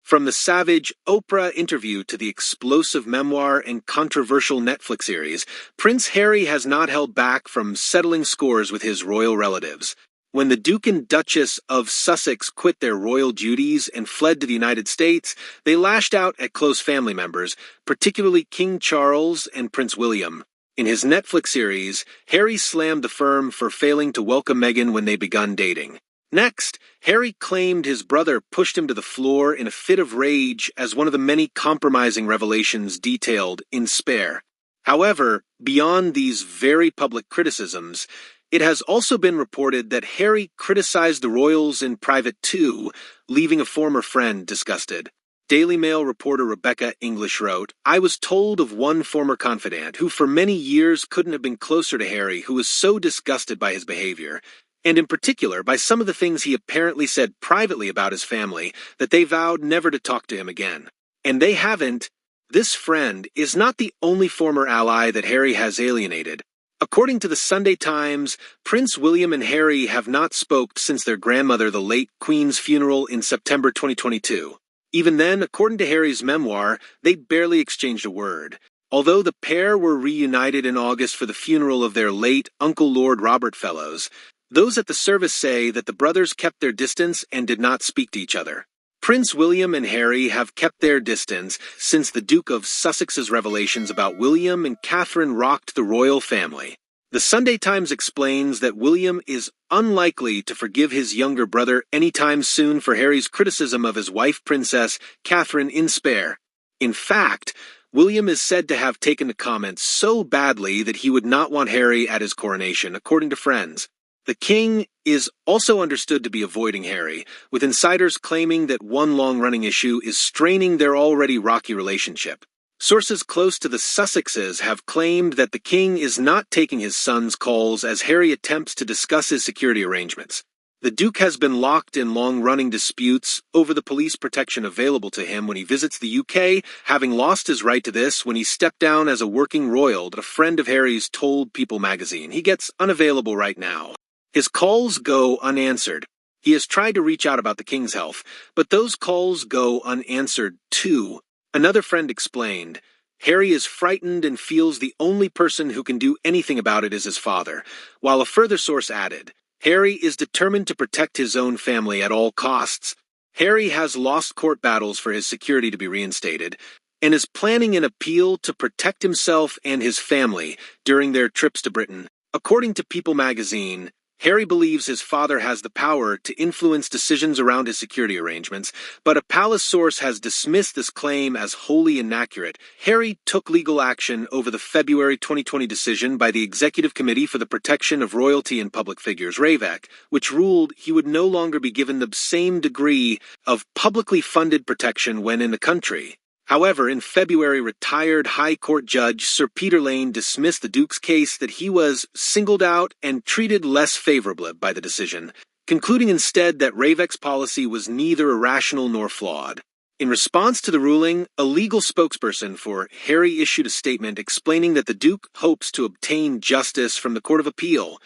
From the savage Oprah interview to the explosive memoir and controversial Netflix series, Prince Harry has not held back from settling scores with his royal relatives. When the Duke and Duchess of Sussex quit their royal duties and fled to the United States, they lashed out at close family members, particularly King Charles and Prince William. In his Netflix series, Harry slammed the firm for failing to welcome Meghan when they begun dating. Next, Harry claimed his brother pushed him to the floor in a fit of rage as one of the many compromising revelations detailed in Spare. However, beyond these very public criticisms, it has also been reported that Harry criticized the royals in private too, leaving a former friend disgusted. Daily Mail reporter Rebecca English wrote, "I was told of one former confidant who for many years couldn't have been closer to Harry, who was so disgusted by his behavior, and in particular by some of the things he apparently said privately about his family, that they vowed never to talk to him again. And they haven't. This friend is not the only former ally that Harry has alienated. According to the Sunday Times, Prince William and Harry have not spoken since their grandmother, the late Queen's funeral in September 2022. Even then, according to Harry's memoir, they barely exchanged a word. Although the pair were reunited in August for the funeral of their late Uncle Lord Robert Fellows, those at the service say that the brothers kept their distance and did not speak to each other. Prince William and Harry have kept their distance since the Duke of Sussex's revelations about William and Catherine rocked the royal family. The Sunday Times explains that William is unlikely to forgive his younger brother anytime soon for Harry's criticism of his wife, Princess Catherine, in Spare. In fact, William is said to have taken the comments so badly that he would not want Harry at his coronation, according to friends. The king is also understood to be avoiding Harry, with insiders claiming that one long-running issue is straining their already rocky relationship. Sources close to the Sussexes have claimed that the king is not taking his son's calls as Harry attempts to discuss his security arrangements. The Duke has been locked in long-running disputes over the police protection available to him when he visits the UK, having lost his right to this when he stepped down as a working royal that a friend of Harry's told People magazine. He gets unavailable right now. His calls go unanswered. He has tried to reach out about the king's health, but those calls go unanswered too. Another friend explained, Harry is frightened and feels the only person who can do anything about it is his father, while a further source added, Harry is determined to protect his own family at all costs. Harry has lost court battles for his security to be reinstated, and is planning an appeal to protect himself and his family during their trips to Britain. According to People magazine, Harry believes his father has the power to influence decisions around his security arrangements, but a palace source has dismissed this claim as wholly inaccurate. Harry took legal action over the February 2020 decision by the Executive Committee for the Protection of Royalty and Public Figures, RAVEC, which ruled he would no longer be given the same degree of publicly funded protection when in the country. However, in February, retired High Court Judge Sir Peter Lane dismissed the Duke's case that he was singled out and treated less favorably by the decision, concluding instead that RAVEC's policy was neither irrational nor flawed. In response to the ruling, a legal spokesperson for Harry issued a statement explaining that the Duke hopes to obtain justice from the Court of Appeal,